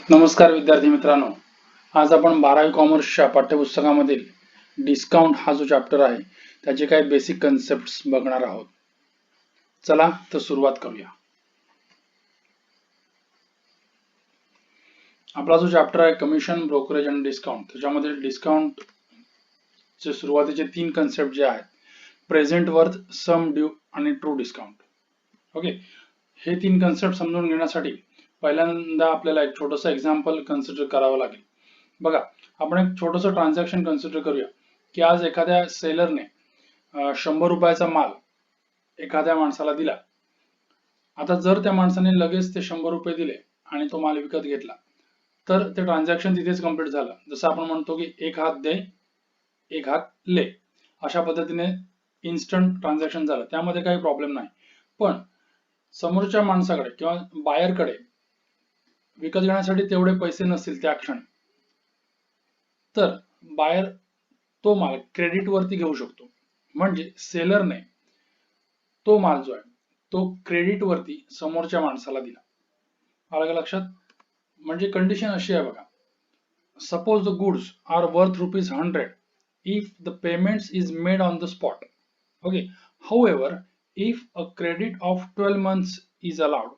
नमस्कार विद्यार्थी मित्रांनो, आज आपण 12वी कॉमर्सच्या पाठ्यपुस्तकामधील डिस्काउंट हा जो चॅप्टर आहे त्याचे काही बेसिक कन्सेप्ट्स बघणार आहोत. चला तर सुरुवात करूया. आपला जो चॅप्टर आहे कमिशन, ब्रोकरेज आणि डिस्काउंट, त्याच्यामध्ये डिस्काउंट चे सुरुवातीचे 3 कन्सेप्ट जे आहेत, प्रेझेंट वर्थ, सम ड्यू आणि ट्रू डिस्काउंट. ओके, हे 3 कन्सेप्ट समजून घेण्यासाठी पहिल्यांदा आपल्याला एक छोटंसं एक्झाम्पल कन्सिडर करावं लागेल. बघा, आपण एक छोटंसं ट्रान्झॅक्शन कन्सिडर करूया की आज एखाद्या सेलरने 100 रुपयाचा माल एखाद्या माणसाला दिला. आता जर त्या माणसाने लगेच ते 100 रुपये दिले आणि तो माल विकत घेतला तर ते ट्रान्झॅक्शन तिथेच कम्प्लीट झालं. जसं आपण म्हणतो की एक हात दे एक हात ले, अशा पद्धतीने इन्स्टंट ट्रान्झॅक्शन झालं, त्यामध्ये काही प्रॉब्लेम नाही. पण समोरच्या माणसाकडे किंवा बायरकडे विकत घेण्यासाठी तेवढे पैसे नसतील त्या क्षणी, तर बायर तो माल क्रेडिट वरती घेऊ शकतो. म्हणजे सेलरने तो माल जो आहे तो क्रेडिट वरती समोरच्या माणसाला दिला. आलं का लक्षात? म्हणजे कंडिशन अशी आहे बघा, suppose the goods are worth ₹100 if the payments is made on the spot. Okay, however, if a credit of 12 months is allowed,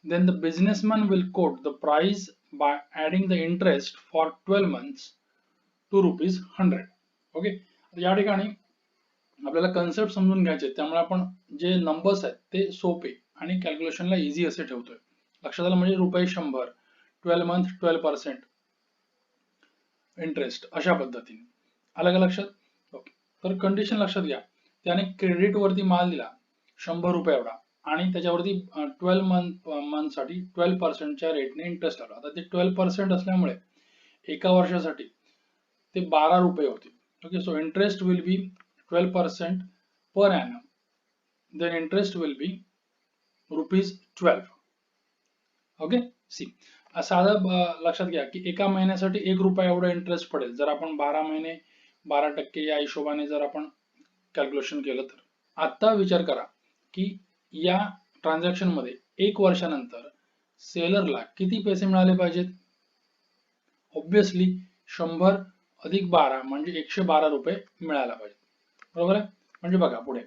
then the businessman will quote the price by adding the interest for 12 months to ₹100. Okay, या ठिकाणी आपल्याला concept समजून घ्यायचे, त्यामुळे आपण जे numbers आहेत ते सोपे आणि कॅल्क्युलेशनला इझी असे ठेवतोय. लक्षात आलं? म्हणजे ₹100, 12 मंथ 12% इंटरेस्ट, अशा पद्धतीने. आलं का लक्षात? ओके, तर कंडिशन लक्षात घ्या, त्याने क्रेडिट वरती माल दिला 100 रुपये एवढा आणि त्याच्यावरती 12 मंथ साठी 12% रेटने इंटरेस्ट आला. आता ते 12% असल्यामुळे एका वर्षासाठी ते 12 रुपये होते. Okay, so interest will be 12% per annum, then interest will be ₹12. Okay, see साधं लक्षात घ्या की एका महिन्यासाठी 1 रुपया एवढा इंटरेस्ट पडेल जर आपण 12 महिने 12% या हिशोबाने जर आपण कॅल्क्युलेशन केलं तर. आता विचार करा की या ट्रान्झॅक्शन मध्ये 1 वर्षानंतर सेलरला किती पैसे मिळाले पाहिजेत? ऑब्विसली 100 अधिक 12 म्हणजे 112 रुपये मिळायला पाहिजे. बरोबर आहे? म्हणजे बघा पुढे,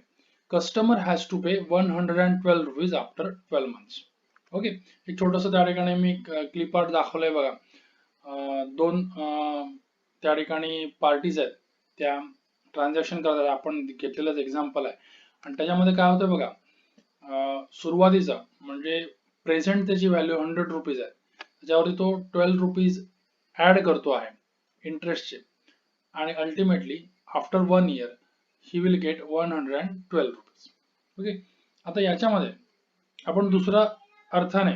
customer has to pay 112 rupees after 12 months. Okay, एक छोटंसं त्या ठिकाणी मी क्लिप आर्ट दाखवलंय बघा. दोन त्या ठिकाणी पार्टीज आहेत, त्या ट्रान्झॅक्शन करतात. आपण घेतलेलंच एक्झाम्पल आहे आणि त्याच्यामध्ये काय होतं बघा, सुरुवातीचा म्हणजे प्रेझेंट त्याची व्हॅल्यू 100 रुपीज आहे, त्याच्यावरती तो 12 रुपीज ऍड करतो आहे इंटरेस्टचे आणि ultimately after 1 year he will get 112 rupees. Okay, आता याच्यामध्ये आपण दुसरा अर्थाने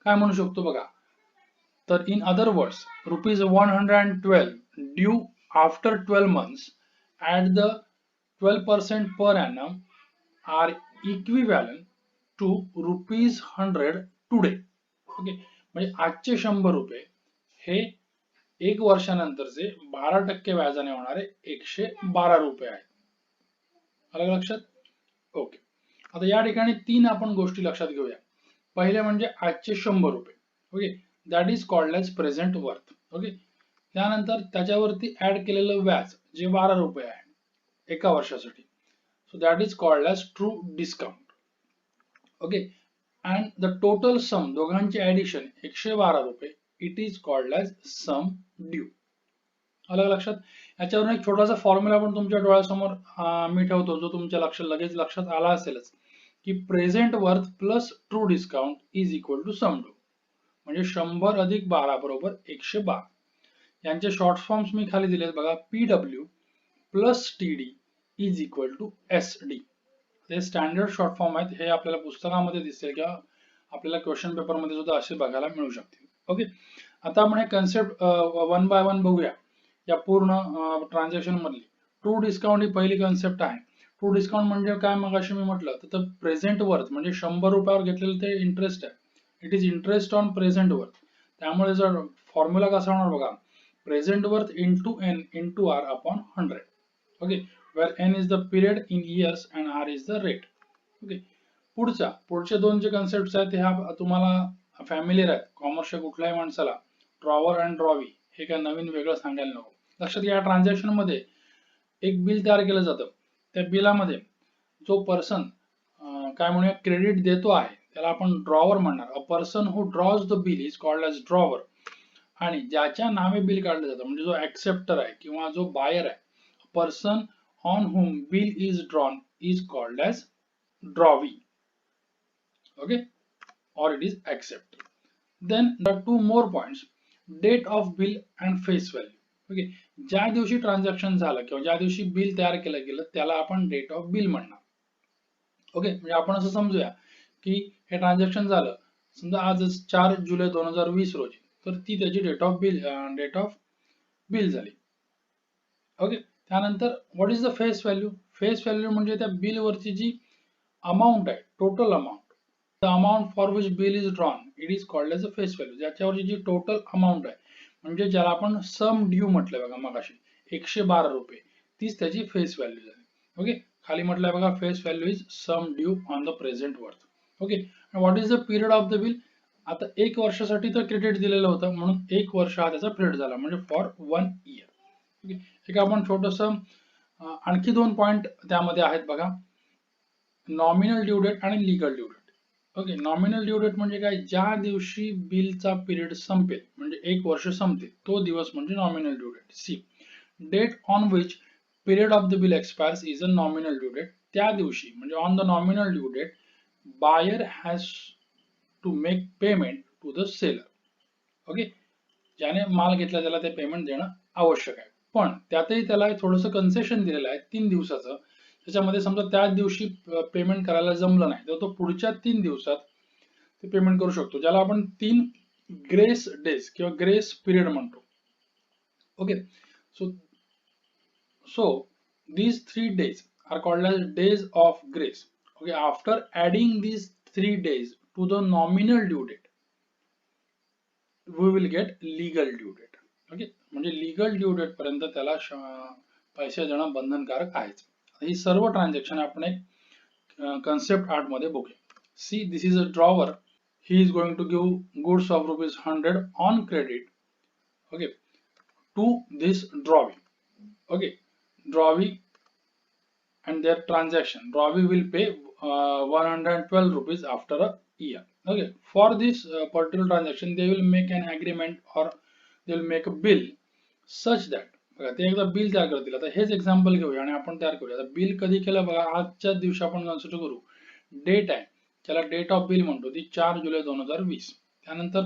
काय म्हणू शकतो बघा, तर in other words ₹112 due after 12 months at the 12% per annum are equivalent to ₹100 today. Okay, म्हणजे आजचे 100 रुपये हे 1 वर्षानंतरचे 12% व्याजाने होणारे 112 रुपये आहेत. आलं लक्षात? ओके, आता या ठिकाणी 3 आपण गोष्टी लक्षात घेऊया. पहिले म्हणजे आजचे 100 रुपये. Okay, that is called as present worth. Okay, त्यानंतर त्याच्यावरती ऍड केलेलं व्याज जे 12 रुपये आहे एका वर्षासाठी, so that is called as true discount. Okay, and the total sum, दोघांचे ऍडिशन 112 रुपये, it is called as sum due. आलं लक्षात? याच्यावरून एक छोटासा फॉर्म्युला पण तुमच्या डोळ्यासमोर मी ठेवतो, जो तुमच्या लगेच लक्षात आला असेलच, की present worth plus true discount is equal to sum due. म्हणजे 100 अधिक 12 बरोबर 112. यांचे शॉर्ट फॉर्म्स मी खाली दिलेत बघा, PW plus TD is equal to SD. हे स्टँडर्ड शॉर्ट फॉर्म आहेत, हे आपल्याला पुस्तकामध्ये दिसतील किंवा आपल्याला क्वेश्चन पेपर मध्ये सुद्धा असे बघायला मिळू शकतील. ओके, आता आपण हे कन्सेप्ट वन बाय वन बघूया. या पूर्ण ट्रान्झॅक्शन मधली ट्रू डिस्काउंट ही पहिली कन्सेप्ट आहे. ट्रू डिस्काउंट म्हणजे काय, मग अशी मी म्हटलं तर प्रेझेंट वर्थ म्हणजे 100 रुपयावर घेतलेलं ते इंटरेस्ट आहे, it is interest on present worth. त्यामुळे जर फॉर्म्युला कसा होणार बघा, present worth into n into r upon 100. Okay, where n is the period in years and r is the rate. Okay, पुढचे दोन जे कन्सेप्ट आहेत ते तुम्हाला फॅमिलीर आहेत कॉमर्सच्या कुठल्याही माणसाला ड्रॉवर अँड ड्रॉवी हे काय नवीन वेगळं सांगायला नको. लक्षात घ्या, ट्रान्झॅक्शन मध्ये एक बिल तयार केलं जातं. त्या बिलामध्ये जो पर्सन काय म्हणूया क्रेडिट देतो आहे त्याला आपण ड्रॉवर म्हणणार. A person who draws the bill is called as drawer. आणि ज्याच्या नावे बिल काढलं जातं म्हणजे जो ऍक्सेप्टर आहे किंवा जो बायर आहे, person on whom bill is drawn is called as drawee. Okay, or it is accepted. Then there are two more points, date of bill and face value. Okay, ज्या दिवशी ट्रान्झॅक्शन झालं किंवा ज्या दिवशी बिल तयार केलं गेलं त्याला आपण डेट ऑफ बिल म्हणणार. ओके, म्हणजे आपण असं समजूया की हे ट्रान्झॅक्शन झालं समजा आज 4 जुलै 2020 रोजी, तर ती त्याची डेट ऑफ बिल झाली. ओके, त्यानंतर what is the face value. Face value म्हणजे त्या बिल वरची जी अमाऊंट आहे, total amount, the amount for which bill is drawn it is called as a face value. ज्याच्यावरची जी टोटल अमाऊंट आहे म्हणजे ज्याला आपण सम ड्यू म्हटलंय बघा मगाशी 112 रुपये, तीच त्याची फेस व्हॅल्यू झाली. ओके, खाली म्हटलंय बघा face value is sum due on the present worth. Okay, what is the period of the bill. आता 1 वर्षासाठी तर क्रेडिट दिलेलं होतं म्हणून 1 वर्ष हा त्याचा पिरियड झाला म्हणजे फॉर 1 इयर. ओके, एक आपण छोटस आणखी 2 पॉइंट त्यामध्ये आहेत बघा, नॉमिनल ड्यू डेट आणि legal due date. Okay, nominal due date म्हणजे काय, ज्या दिवशी बिलचा पिरियड संपेल म्हणजे 1 वर्ष संपते तो दिवस म्हणजे nominal due date. See, date on which period of the bill expires is a nominal due date. त्या दिवशी म्हणजे on the nominal due date buyer has to make payment to the seller. Okay, ज्याने माल घेतला त्याला ते payment देणं आवश्यक आहे. पण त्यातही त्याला थोडंसं कन्सेशन दिलेलं आहे 3 दिवसाचं. त्याच्यामध्ये समजा त्याच दिवशी पेमेंट करायला जमलं नाही तर तो पुढच्या 3 दिवसात ते पेमेंट करू शकतो, ज्याला आपण 3 ग्रेस डेज किंवा ग्रेस पिरियड म्हणतो. Okay, so these 3 days are called as days of grace. Okay, after adding these 3 days to the nominal due date we will get legal due date. Okay, म्हणजे legal due date पर्यंत त्याला पैसे देणं बंधनकारक आहेच. ही सर्व transaction आपण एक कन्सेप्ट आर्ट मध्ये बघूया. See, this is a drawer. He is going to give goods of ₹100 on credit. Okay, to this drawee. Okay, drawee and their transaction, Ravi will pay 112 rupees after a year. Okay, for this particular transaction they will make an agreement or they will make a bill such that बघा ते एकदा bill तयार करतील. आता हेच example घेऊया आणि आपण तयार करूया. आता बिल कधी केलं बघा, आजच्या दिवशी आपण कन्सिडर करू. डेट आहे त्याला डेट ऑफ बिल म्हणतो, ती 4 जुलै 2020. त्यानंतर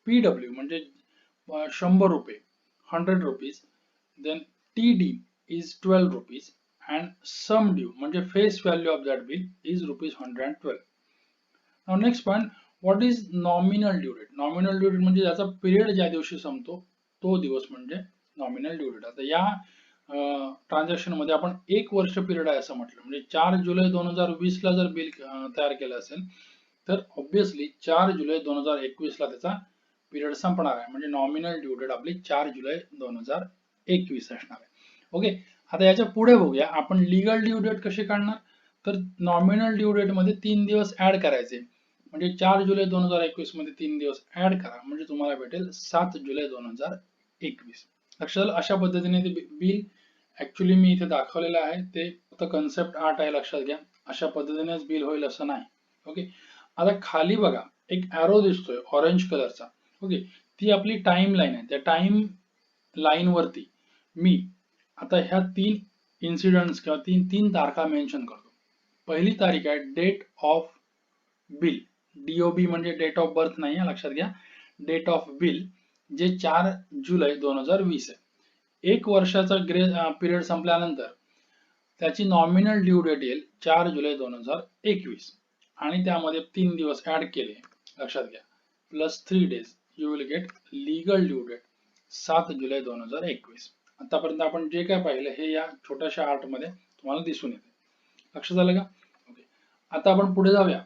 PW म्हणजे 100 रुपये, 100 rupees. Then TD is 12 rupees and sum due म्हणजे face value of that bill is ₹112. Now next point, what is nominal due date. Nominal due date म्हणजे ज्याचा पिरियड ज्या दिवशी संपतो तो दिवस म्हणजे नॉमिनल ड्यू डेट. आता या ट्रान्झॅक्शन मध्ये आपण 1 वर्ष पिरियड आहे असं म्हटलं म्हणजे 4 जुलै 2020 ला जर बिल तयार केलं असेल तर ऑब्विसली 4 जुलै 2021 ला त्याचा पिरियड संपणार आहे म्हणजे नॉमिनल ड्यू डेट आपली 4 जुलै 2021 असणार आहे. ओके, आता याच्या पुढे बघूया आपण लीगल ड्यू डेट कशी काढणार. तर नॉमिनल ड्यू डेट मध्ये 3 दिवस ऍड करायचे म्हणजे 4 जुलै 2021 मध्ये 3 दिवस ऍड करा म्हणजे तुम्हाला भेटेल 7 जुलै 2021. लक्षात आलं, अशा पद्धतीने ते बिल ऍक्च्युली मी इथे दाखवलेलं आहे, ते फक्त कन्सेप्ट आर्ट आहे, लक्षात घ्या. अशा पद्धतीनेच बिल होईल असं नाही. ओके, आता खाली बघा एक एरो दिसतोय ऑरेंज कलरचा. ओके, ती आपली टाइम लाईन आहे. त्या टाइम लाईन वरती मी आता ह्या 3 इन्सिडेंट्स किंवा 3 तारखा मेन्शन करतो. पहिली तारीख आहे डेट ऑफ बिल, DOB म्हणजे डेट ऑफ बर्थ नाही आहे, लक्षात घ्या. डेट ऑफ बिल जे 4 जुलै 2020 आहे. 1 वर्षाचा पिरियड संपल्यानंतर त्याची नॉमिनल ड्यू डेट येईल 4 जुलै 2021 आणि त्यामध्ये 3 दिवस ऍड केले, लक्षात घ्या, plus 3 days you will get legal due date 7 जुलै 2021. आतापर्यंत आपण जे काय पाहिलं हे या छोट्याशा आर्ट मध्ये तुम्हाला दिसून येते. लक्षात आलं का. ओके, आता आपण पुढे जाऊया.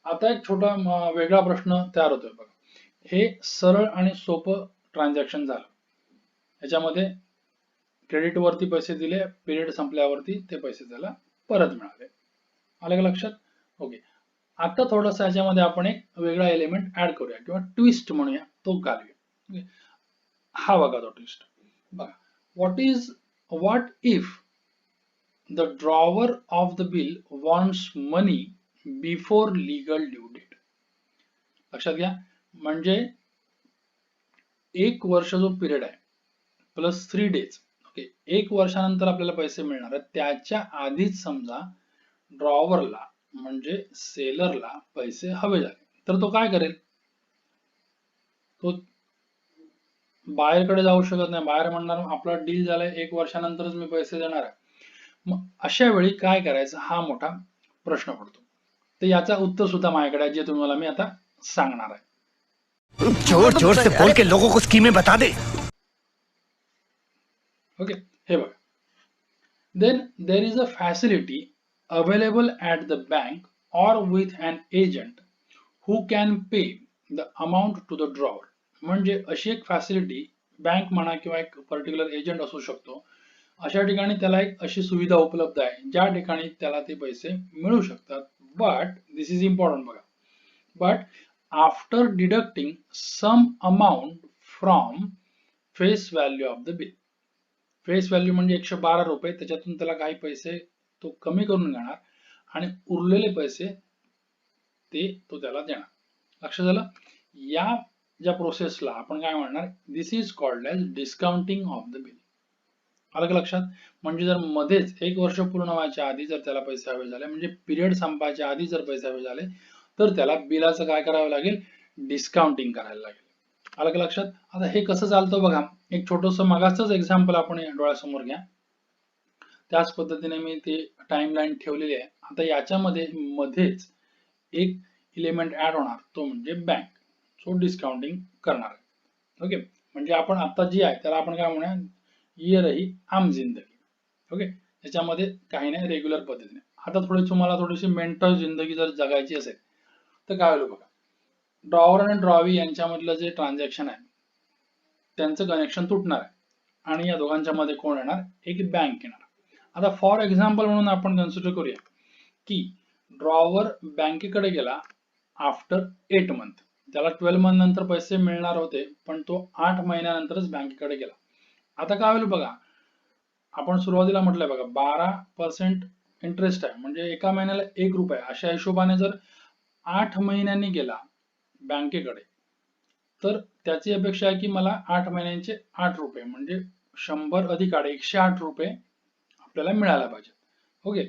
आता एक छोटा वेगळा प्रश्न तयार होतोय बघा. हे सरळ आणि सोपं ट्रान्झॅक्शन झालं. याच्यामध्ये क्रेडिट वरती पैसे दिले, पिरियड संपल्यावरती ते पैसे त्याला परत मिळाले. आलं का लक्षात. ओके, आता थोडंसं याच्यामध्ये आपण एक वेगळा एलिमेंट ऍड करूया किंवा ट्विस्ट म्हणूया, तो घालूया. Okay. हा बघा तो ट्विस्ट बघा. What if the drawer of the bill wants money before legal due date. लक्षात घ्या, म्हणजे 1 वर्ष जो पिरियड आहे प्लस 3 days, ओके, 1 वर्षानंतर आपल्याला पैसे मिळणार आहेत, त्याच्या आधीच समजा ड्रॉवरला म्हणजे सेलरला पैसे हवे झाले, तर तो काय करेल? तो बाहेरकडे जाऊ शकत नाही. बाहेर म्हणणार आपला डील झालाय, 1 वर्षानंतरच मी पैसे देणार आहे. मग अशा वेळी काय करायचं, हा मोठा प्रश्न पडतो. तर याचा उत्तर सुद्धा माझ्याकडे आहे, जे तुम्हाला मी आता सांगणार आहे. जोर जोर से बोल के लोगों को स्कीमें बता दे. ओके, हे बघा. Then there is a facility available at the bank or with an agent who can pay the amount to the drawer. म्हणजे अशी एक फॅसिलिटी बँक म्हणा किंवा एक पर्टिक्युलर एजंट असू शकतो, अशा ठिकाणी त्याला एक अशी सुविधा उपलब्ध आहे ज्या ठिकाणी त्याला ते पैसे मिळू शकतात. बट दिस इज इम्पॉर्टंट बघा, but after deducting some amount from face value of the bill. Face value म्हणजे 112 रुपये, त्याच्यातून त्याला काही पैसे तो कमी करून घेणार आणि उरलेले पैसे तो त्याला देणार. लक्ष झालं? या ज्या प्रोसेसला आपण काय म्हणणार, this is called as discounting of the bill. आलं का लक्षात? म्हणजे जर मध्येच 1 वर्ष पूर्ण व्हायच्या आधी जर त्याला पैसे हवे झाले, म्हणजे पिरियड संपायच्या आधी जर पैसे हवे झाले, तर त्याला बिलाचं काय करावं लागेल, डिस्काउंटिंग करायला लागेल. आलं का लक्षात? आता हे कसं चालतं बघा, एक छोटंसं मगाचंच एक्झाम्पल आपण डोळ्यासमोर घ्या. त्याच पद्धतीने मी ते टाइमलाईन ठेवलेली आहे. आता याच्यामध्ये मध्येच एक एलिमेंट ऍड होणार, तो म्हणजे बँक. सो डिस्काउंटिंग करणार आहे. ओके, म्हणजे आपण आता जी आहे त्याला आपण काय म्हणूया, ये रही आम जिंदगी. ओके, त्याच्यामध्ये काही नाही, रेग्युलर पद्धतीने. आता तुम्हाला थोडीशी मेंटल जिंदगी जर जगायची असेल तर काय होईल बघा, ड्रॉवर आणि ड्रॉवी यांच्यामधलं जे ट्रान्झॅक्शन आहे त्यांचं कनेक्शन तुटणार आहे आणि या दोघांच्या मध्ये कोण येणार, एक बँक येणार. आता फॉर एक्झाम्पल म्हणून आपण कन्सिडर करूया की ड्रॉवर बँकेकडे गेला आफ्टर 8 मंथ. त्याला 12 मंथ नंतर पैसे मिळणार होते, पण तो 8 महिन्यानंतरच बँकेकडे गेला. आता काय होईल बघा, आपण सुरुवातीला म्हटलंय बघा 12% इंटरेस्ट आहे, म्हणजे एका महिन्याला 1 रुपया. अशा हिशोबाने जर 8 महिन्यांनी गेला बँकेकडे, तर त्याची अपेक्षा आहे की मला 8 महिन्यांचे 8 रुपये म्हणजे 100 अधिक 8 108 रुपये आपल्याला मिळायला पाहिजे. ओके,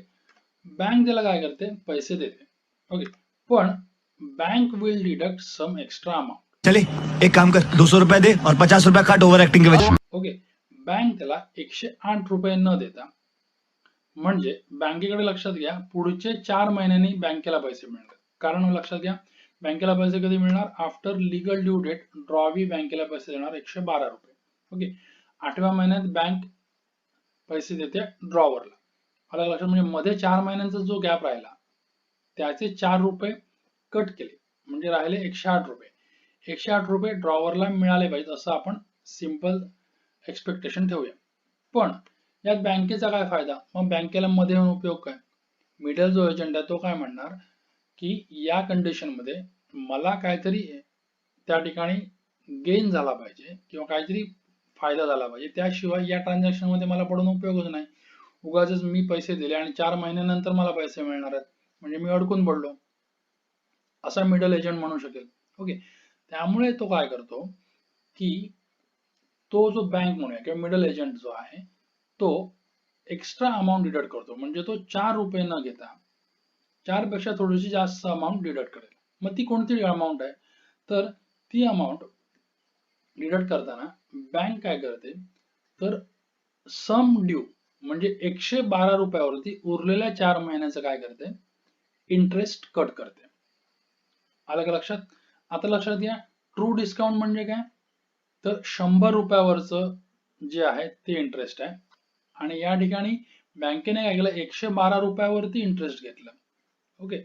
बँक त्याला काय करते, पैसे देते. ओके, पण bank will deduct some extra amount. चले एक काम कर, 200 रुपए दे और 50 रुपया काट ओव्हर ऍक्टिंग के वजह. ओके, बँक त्याला 108 रुपये न देता, म्हणजे बँकेकडे लक्षात घ्या पुढचे 4 महिन्यांनी बँकेला पैसे मिळणार. कारण लक्षात घ्या, बँकेला पैसे कधी मिळणार, after legal due date drawee बँकेला पैसे देणार 112 रुपये. ओके, 8व्या महिन्यात बँक पैसे देते ड्रॉवरला. आलं लक्षात? म्हणजे मध्ये 4 महिन्यांचा जो गॅप राहिला त्याचे 4 रुपये कट केले, म्हणजे राहिले 108 रुपये. 108 रुपये ड्रॉवरला मिळाले पाहिजेत असं आपण सिंपल एक्सपेक्टेशन ठेवूया. पण यात बँकेचा काय फायदा, मग बँकेला मध्ये येऊन उपयोग काय, मिडल जो एजंट आहे तो काय म्हणणार की या कंडिशन मध्ये मला काहीतरी त्या ठिकाणी गेन झाला पाहिजे किंवा काहीतरी फायदा झाला पाहिजे, त्याशिवाय या ट्रान्झॅक्शन मध्ये मला पडून उपयोगच नाही. उगाचच मी पैसे दिले आणि 4 महिन्यानंतर मला पैसे मिळणार आहेत, म्हणजे मी अडकून पडलो, असा मिडल एजंट म्हणू शकेल. ओके, त्यामुळे तो काय करतो की तो जो बँक म्हणूया किंवा मिडल एजंट जो आहे तो एक्स्ट्रा अमाऊंट डिडक्ट करतो. म्हणजे तो 4 रुपये न घेता 4 पेक्षा थोडीशी जास्त अमाऊंट डिडक्ट करेल. मग ती कोणती अमाऊंट आहे, तर ती अमाऊंट डिडक्ट करताना बँक काय करते, तर सम ड्यू म्हणजे 112 रुपयावरती उरलेल्या 4 महिन्याचं काय करते, इंटरेस्ट कट करते. आलं का लक्षात? आता लक्षात घ्या, ट्रू डिस्काउंट म्हणजे काय, तर 100 रुपयावरचं जे आहे ते इंटरेस्ट आहे आणि या ठिकाणी बँकेने काय केलं, 112 रुपयावरती इंटरेस्ट घेतलं. ओके,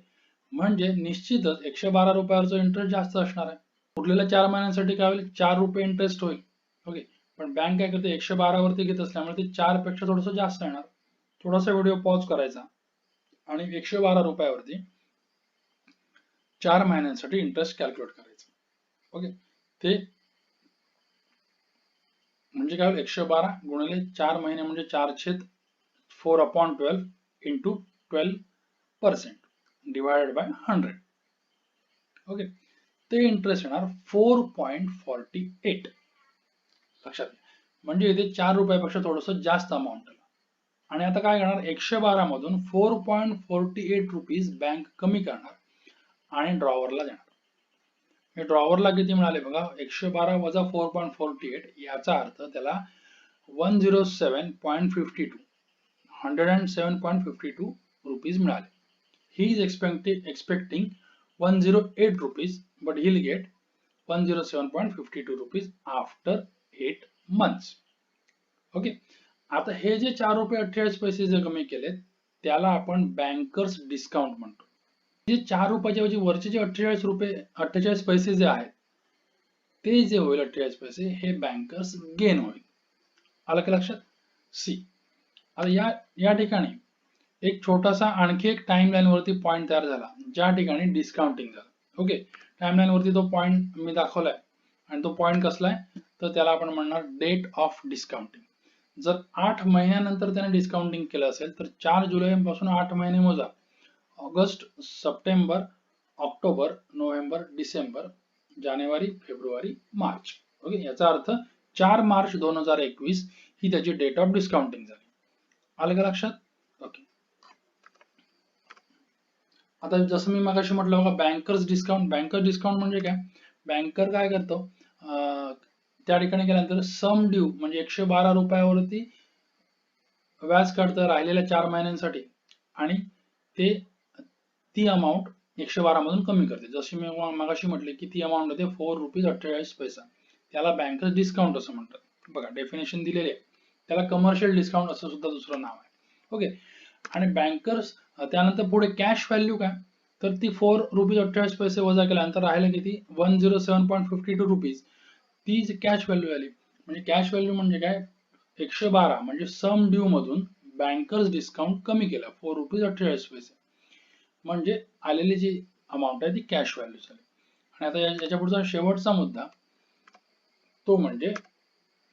म्हणजे निश्चितच 112 रुपयावरचं इंटरेस्ट जास्त असणार आहे. उरलेल्या 4 महिन्यांसाठी काय होईल, 4 रुपये इंटरेस्ट होईल. ओके, पण बँक काय करते, 112 वरती घेत असल्यामुळे ते 4 पेक्षा थोडंसं जास्त येणार. थोडासा व्हिडिओ पॉज करायचा आणि 112 रुपयावरती 4 महिन्यांसाठी इंटरेस्ट कॅल्क्युलेट करायचं. ओके, ते म्हणजे काय होईल 112 गुणिले 4 महिने म्हणजे 4/4/12 इंटू 12% डिवायडेड बाय 100. ओके, ते इंटरेस्ट येणार 4.48. लक्षात घ्या, म्हणजे इथे 4 रुपयापेक्षा थोडस जास्त अमाऊंट आलं. आणि आता काय करणार, 112 मधून 4.48 रुपीज बँक कमी करणार आणि ड्रॉवरला देणार. हे ड्रॉवरला किती मिळाले बघा, 112 वजा 4.48 याचा अर्थ त्याला 107.52 रुपीज मिळाले. He is expecting 108 rupees but he'll get 107.52 rupees after 8 months. Okay, आता हे जे 4 रुपये 48 पैसे जे कमी केलेत त्याला आपण बँकर्स डिस्काउंट म्हणतो. जे 4 रुपयाच्या ऐवजी वरचे जे 48 पैसे जे आहेत ते जे होईल 48 पैसे हे बँकर्स गेन होईल. आलं का लक्षात? सी, आता या ठिकाणी एक छोटासा आणखी एक टाइमलाईन वरती पॉइंट तयार झाला ज्या ठिकाणी डिस्काउंटिंग झालं. ओके, टाइमलाईन वरती तो पॉइंट मी दाखवलाय आणि तो पॉइंट कसला आहे तर त्याला आपण म्हणणार डेट ऑफ डिस्काउंटिंग. जर 8 महिन्यानंतर त्याने डिस्काउंटिंग केलं असेल तर 4 जुलै पासून 8 महिने मोजा, August, September, October, November, December, जानेवारी, फेब्रुवारी, मार्च. ओके, याचा अर्थ 4 मार्च 2021 ही त्याची डेट ऑफ डिस्काउंटिंग झाली. आलं का लक्षात? ओके, आता जसं मी मगाशी म्हटलं बघा बँकर्स डिस्काउंट. बँकर्स डिस्काउंट म्हणजे काय, बँकर काय करतो त्या ठिकाणी गेल्यानंतर सम ड्यू म्हणजे 112 रुपयावरती व्याज काढतं राहिलेल्या 4 महिन्यांसाठी आणि ते ती अमाऊंट 112 मधून कमी करते. जशी मी मगाशी म्हटले की ती अमाऊंट होते 4 रुपीज 48 पैसा. त्याला बँकर्स डिस्काउंट असं म्हणतात. बघा डेफिनेशन दिलेली आहे, त्याला कमर्शियल डिस्काउंट असं सुद्धा दुसरं नाव आहे. ओके, आणि बँकर्स त्यानंतर पुढे कॅश व्हॅल्यू काय तर ती 4 रुपीज 48 पैसे वजा केल्यानंतर राहिलं किती 107.52 रुपीज, ती कॅश व्हॅल्यू आली. म्हणजे कॅश व्हॅल्यू म्हणजे काय 112 म्हणजे सम ड्यू मधून बँकर्स डिस्काउंट कमी केला 4 रुपीज 48 पैसे म्हणजे आलेली जी अमाऊंट आहे ती कॅश व्हॅल्यू झाली. आणि आता याच्या पुढचा शेवटचा मुद्दा तो म्हणजे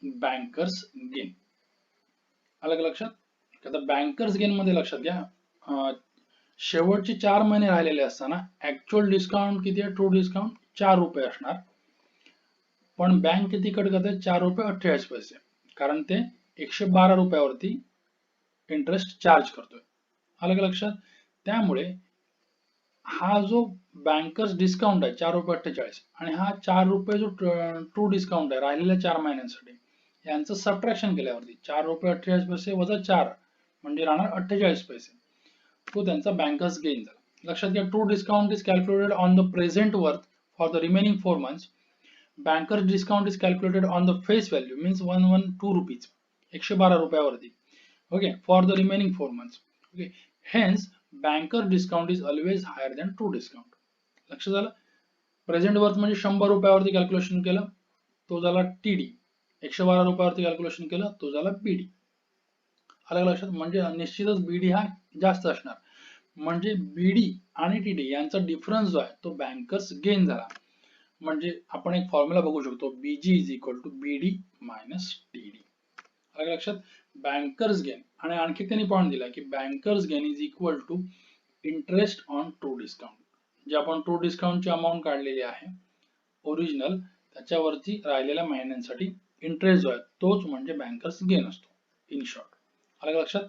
बँकर्स गेन. आलं का लक्षात? आता बँकर्स गेन मध्ये लक्षात घ्या शेवटचे 4 महिने राहिलेले असताना ऍक्च्युअल डिस्काउंट किती आहे, ट्रू डिस्काउंट 4 रुपये असणार, पण बँक किती कट करते 4 रुपये 48 पैसे, कारण ते 112 रुपयावरती इंटरेस्ट चार्ज करतोय. आलं का लक्षात? त्यामुळे हा जो बँकर्स डिस्काउंट आहे 4 रुपये 48 आणि हा 4 रुपये जो ट्रू डिस्काउंट आहे राहिलेल्या 4 महिन्यांसाठी यांचं सबट्रॅक्शन केल्यावरती 4 रुपये 48 पैसे वजा 4 म्हणजे राहणार 48 पैसे, तो त्यांचा बँकर्स गेन झाला. लक्षात घ्या, true discount is calculated on the present worth for the remaining 4 months. Banker's discount is calculated on the face value means 112 rupees 112 रुपयावरती. Okay, for the remaining 4 months. Okay, hence banker discount is always higher than true discount. लक्षात झालं? Present worth म्हणजे 100 रुपयावरती calculation केलं तो झाला TD, 112 रुपयावरती calculation केलं तो झाला बीडी. आलं लक्षात? म्हणजे निश्चितच बीडी हा जास्त असणार, म्हणजे बीडी आणि टीडी यांचा डिफरन्स जो आहे तो बँकर्स गेन झाला. म्हणजे आपण एक फॉर्म्युला बघू शकतो, BG is equal to BD minus TD. आलं लक्षात? बँकर्स गेन आणि आणखी त्यांनी पॉईंट दिला की bankers gain is equal to interest on true discount. जे आपण ट्रू डिस्काउंटची अमाऊंट काढलेली आहे ओरिजिनल त्याच्यावरती राहिलेल्या महिन्यांसाठी इंटरेस्ट जो आहे तोच म्हणजे बँकर्स गेन असतो इन शॉर्ट. आलं लक्षात?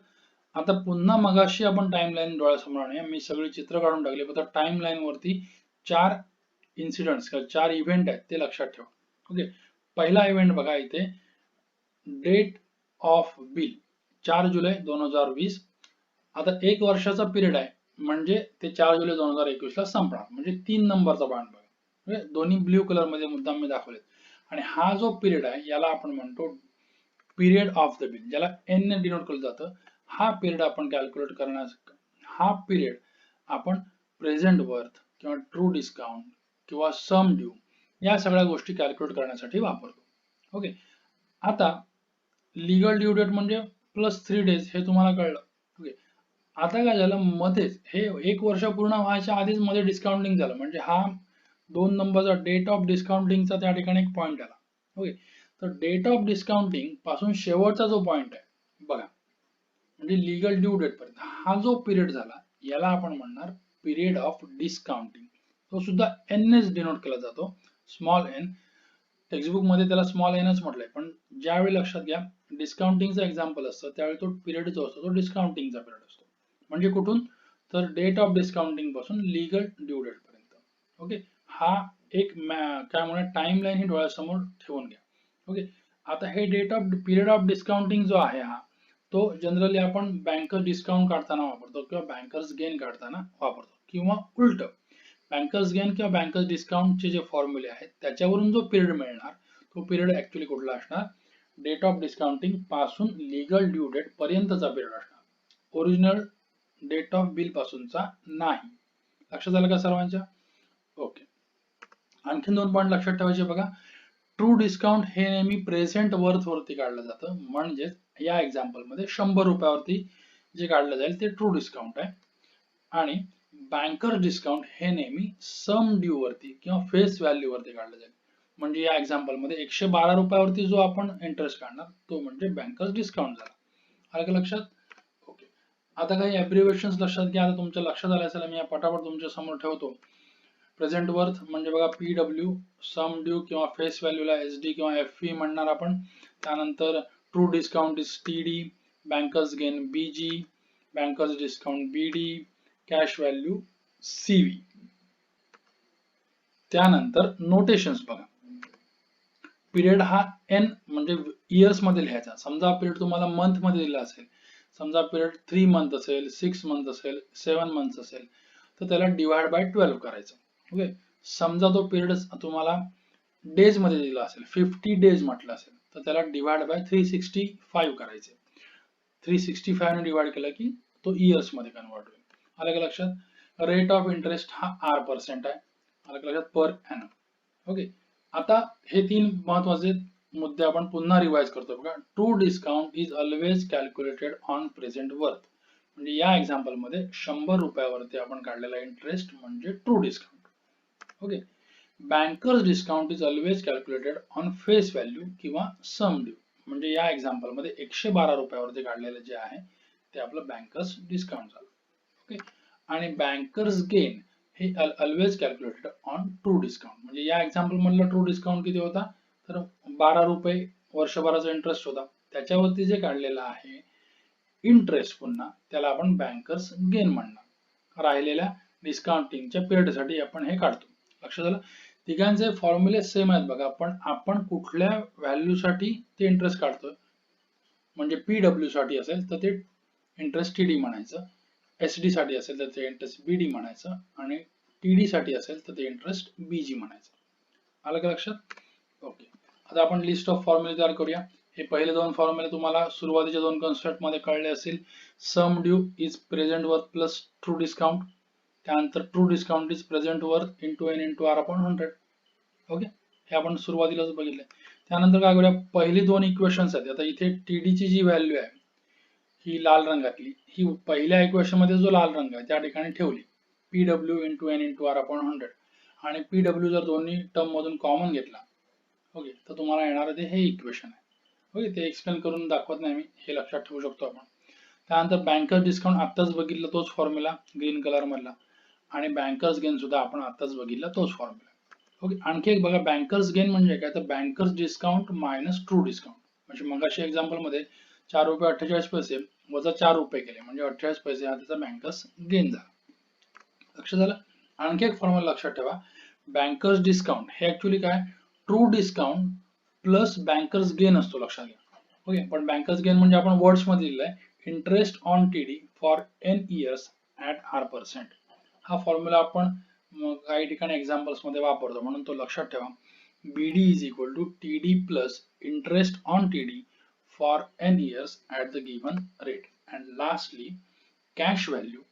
आता पुन्हा मगाशी आपण टाइमलाईन डोळ्यासमोर आणूया. मी सगळी चित्र काढून टाकली, फक्त टाइमलाईन वरती 4 इन्सिडेंट्स किंवा 4 इव्हेंट आहेत ते लक्षात ठेवा. ओके, पहिला इव्हेंट बघा इथे, डेट ऑफ बिल 4 जुलै 2020. आता 1 वर्षाचा पिरियड आहे म्हणजे ते 4 जुलै 2021 ला संपणार, म्हणजे 3 नंबरचा पॉईंट बघा, दोन्ही ब्ल्यू कलर मध्ये मुद्दाम मी दाखवले. आणि हा जो पिरियड आहे याला आपण म्हणतो पिरियड ऑफ द बिल, ज्याला एन ने डिनोट केलं जातं. हा पिरियड आपण कॅल्क्युलेट करण्यास हा पिरियड आपण प्रेझेंट वर्थ किंवा ट्रू डिस्काउंट किंवा सम ड्यू या सगळ्या गोष्टी कॅल्क्युलेट करण्यासाठी वापरतो. ओके, आता लीगल ड्यू डेट म्हणजे +3 days हे तुम्हाला कळलं. ओके, आता काय झालं, मध्येच हे 1 वर्ष पूर्ण व्हायच्या आधीच मध्ये डिस्काउंटिंग झालं, म्हणजे हा 2 नंबरचा डेट ऑफ डिस्काउंटिंगचा त्या ठिकाणी एक पॉइंट आला. ओके, तर डेट ऑफ डिस्काउंटिंग पासून शेवटचा जो पॉइंट आहे बघा, म्हणजे लीगल ड्यू डेट पर्यंत हा जो पिरियड झाला, याला आपण म्हणणार पिरियड ऑफ डिस्काउंटिंग. तो सुद्धा एन एच डिनोट केला जातो, स्मॉल एन. टेक्स्टबुक मध्ये त्याला स्मॉल एनच म्हटलंय, पण ज्यावेळी लक्षात घ्या डिस्काउंटिंगचं एक्झाम्पल असतं त्यावेळी तो पिरियड जो असतो तो डिस्काउंटिंगचा पिरियड असतो. म्हणजे कुठून, तर डेट ऑफ डिस्काउंटिंग पासून लीगल ड्यू डेट पर्यंत. ओके, हा एक काय म्हणूया टाइम लाईन ही डोळ्यासमोर ठेवून घ्या. ओके, आता हे date of period of discounting जो आहे हा, तो जनरली आपण बँकर्स डिस्काउंट काढताना वापरतो किंवा बँकर्स गेन काढताना वापरतो, किंवा उलट बँकर्स गेन किंवा बँकर्स डिस्काउंटचे जे फॉर्म्युले आहेत त्याच्यावरून जो पिरियड मिळणार तो पिरियड ऍक्च्युली कुठला असणार, डेट ऑफ डिस्काउंटिंग पासून लीगल ड्यू डेट पर्यंतचा पिरियड असणार, ओरिजिनल डेट ऑफ बिल पासूनचा नाही. लक्षात आलं का सर्वांच्या? ओके, आणखीन 2 पॉईंट लक्षात ठेवायचे बघा. ट्रू डिस्काउंट हे नेहमी प्रेझेंट वर्थ वरती काढलं जातं, म्हणजे या एक्झाम्पल मध्ये 100 रुपयावरती जे काढलं जाईल ते ट्रू डिस्काउंट आहे. आणि बँकर्स डिस्काउंट हे नेहमी सम ड्यू वरती किंवा फेस व्हॅल्यू वरती काढलं जाईल, म्हणजे या एक्झाम्पल मध्ये 112 रुपयावरती जो आपण इंटरेस्ट काढणार तो म्हणजे बँकर्स डिस्काउंट झाला. आलं का लक्षात? ओके, आता काही ॲब्रिव्हिएशन्स लक्षात घ्या. आता तुमच्या लक्षात आलं असेल, मी पटापट तुमच्या समोर ठेवतो. प्रेझेंट वर्थ म्हणजे बघा PW, सम ड्यू किंवा फेस व्हॅल्यूला SD किंवा FV म्हणणार आपण. त्यानंतर true discount is TD, bankers gain BG, bankers discount BD, cash value CV. त्यानंतर नोटेशन्स बघा. पिरियड हा N म्हणजे इयर्स मध्ये लिहायचा. समजा पिरियड तुम्हाला मंथ मध्ये दिला असेल, समजा पिरियड 3 मंथ असेल, 6 मंथ असेल, 7 मंथ असेल, तर त्याला डिवाइड बाय 12 करायचं. ओके, समजा तो पिरियड तुम्हाला डेज मध्ये दिला असेल, 50 डेज म्हटलं असेल, तर त्याला डिवाइड बाय 365 करायचे. 365 ने डिवाइड केलं की तो इयर्स मध्ये कन्वर्ट होईल. आलं का लक्षात? रेट ऑफ इंटरेस्ट हा R% आहे. आलं का लक्षात? Per annum. ओके, आता हे 3 महत्वाचे मुद्दे आपण पुन्हा रिवाइज करतो बघा. True discount is always calculated on present worth, म्हणजे या एक्झाम्पल मध्ये 100 रुपयावरती आपण काढलेला इंटरेस्ट म्हणजे true discount. Okay, bankers discount is always calculated on face value किंवा सम ड्यू, म्हणजे या एक्झाम्पल मध्ये 112 रुपयावरती काढलेलं जे आहे ते आपलं बँकर्स डिस्काउंट झालं. ओके, आणि बँकर्स गेन हे always calculated on true discount, म्हणजे या एक्झाम्पल मधला ट्रू डिस्काउंट किती होता, तर 12 रुपये वर्षभराचा इंटरेस्ट होता, त्याच्यावरती जे काढलेलं आहे इंटरेस्ट पुन्हा त्याला आपण बँकर्स गेन म्हणणार. राहिलेल्या डिस्काउंटिंगच्या पिरियड साठी आपण हे काढतो. लक्षात आलं? तिघांचे फॉर्म्युले सेम आहेत बघा, पण आपण कुठल्या व्हॅल्यू साठी ते इंटरेस्ट काढतोय. म्हणजे PW साठी असेल तर ते इंटरेस्ट TD म्हणायचं, SD साठी असेल तर ते इंटरेस्ट BD म्हणायचं, आणि TD साठी असेल तर ते इंटरेस्ट BG म्हणायचं. आलं का लक्षात? ओके, आता आपण लिस्ट ऑफ फॉर्म्युले तयार करूया. हे पहिले 2 फॉर्म्युले तुम्हाला सुरुवातीच्या 2 कन्सेप्ट मध्ये कळले असतील. Sum due is present worth plus true discount, त्यानंतर true discount is present worth into N into R upon 100. Okay, हे आपण सुरुवातीलाच बघितले. त्यानंतर काय करूया, पहिली 2 इक्वेशन्स आहेत. आता इथे TD ची जी व्हॅल्यू आहे ही लाल रंगातली, ही पहिल्या इक्वेशन मध्ये जो लाल रंग आहे त्या ठिकाणी ठेवली, PW into N into R upon 100, आणि PW जर दोन्ही टर्म मधून कॉमन घेतला, ओके, तर तुम्हाला येणार ते हे इक्वेशन आहे. ओके, ते एक्सप्लेन करून दाखवत नाही मी, हे लक्षात ठेवू शकतो आपण. त्यानंतर बँकर्स डिस्काउंट आत्ताच बघितलं तोच फॉर्म्युला ग्रीन कलर मधला, आणि बँकर्स गेन सुद्धा आपण आत्ताच बघितला तोच फॉर्म्युला. ओके, आणखी एक बघा, बँकर्स गेन म्हणजे काय, तर bankers discount minus true discount. म्हणजे मगाशी एक्झाम्पल मध्ये 4 रुपये 48 पैसे वजा 4 रुपये केले म्हणजे 48 पैसे हा त्याचा बँकर्स गेन झाला. लक्षात झालं? आणखी एक फॉर्म्युला लक्षात ठेवा, बँकर्स डिस्काउंट हे ऍक्च्युली काय, true discount plus bankers gain असतो, लक्षात घ्या. ओके, पण बँकर्स गेन म्हणजे आपण वर्ड्स मध्ये दिलेला आहे, interest on TD for N years at R%. हा फॉर्म्युला आपण काही ठिकाणी एक्झाम्पल्स मध्ये वापरतो, म्हणून तो लक्षात ठेवा. BD is equal to TD plus interest on TD for n years at the given rate. And lastly, cash value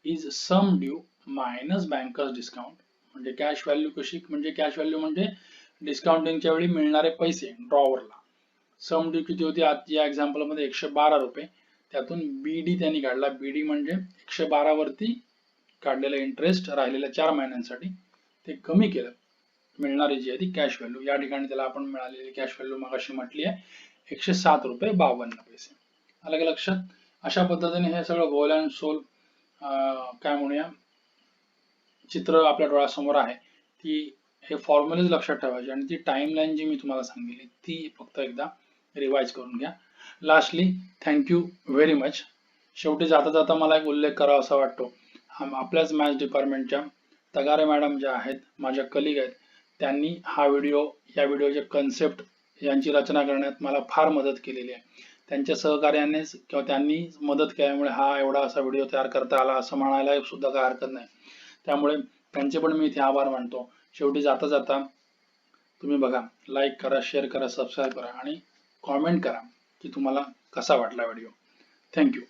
is sum due minus bankers discount. म्हणजे कॅश व्हॅल्यू कशी, म्हणजे कॅश व्हॅल्यू म्हणजे डिस्काउंटिंगच्या वेळी मिळणारे पैसे ड्रॉवरला. सम ड्यू किती होती या एक्झाम्पल मध्ये 112 रुपये, त्यातून BD त्यांनी काढला. BD म्हणजे 112 वरती काढलेला इंटरेस्ट राहिलेल्या 4 महिन्यांसाठी ते कमी केलं. मिळणारी जी आहे ती कॅश व्हॅल्यू, या ठिकाणी त्याला आपण मिळालेली कॅश व्हॅल्यू मगाशी म्हटली आहे 107.52 रुपये. आलं का लक्षात? अशा पद्धतीने हे सगळं गोल अँड सोल काय म्हणूया चित्र आपल्या डोळ्यासमोर आहे. ती हे फॉर्म्युलेज लक्षात ठेवायचे आणि ती टाइमलाईन जी मी तुम्हाला सांगितली ती फक्त एकदा रिवाइज करून घ्या. Lastly thank you very much. शेवटी जाता जाता मला एक उल्लेख करावा असा वाटतो. आपल्याच मॅथ्स डिपार्टमेंटच्या तगारे मॅडम ज्या आहेत, माझ्या कलिग आहेत, त्यांनी हा व्हिडिओ, या व्हिडिओचे कन्सेप्ट यांची रचना करण्यात मला फार मदत केलेली आहे. त्यांच्या सहकार्यानेच किंवा त्यांनी मदत केल्यामुळे हा एवढा असा व्हिडिओ तयार करता आला असं म्हणायला सुद्धा काय हरकत नाही. त्यामुळे त्यांचे पण मी इथे आभार मानतो. शेवटी जाता जाता तुम्ही बघा, लाईक करा, शेअर करा, सबस्क्राईब करा आणि कॉमेंट करा की तुम्हाला कसा वाटला व्हिडिओ. थँक्यू.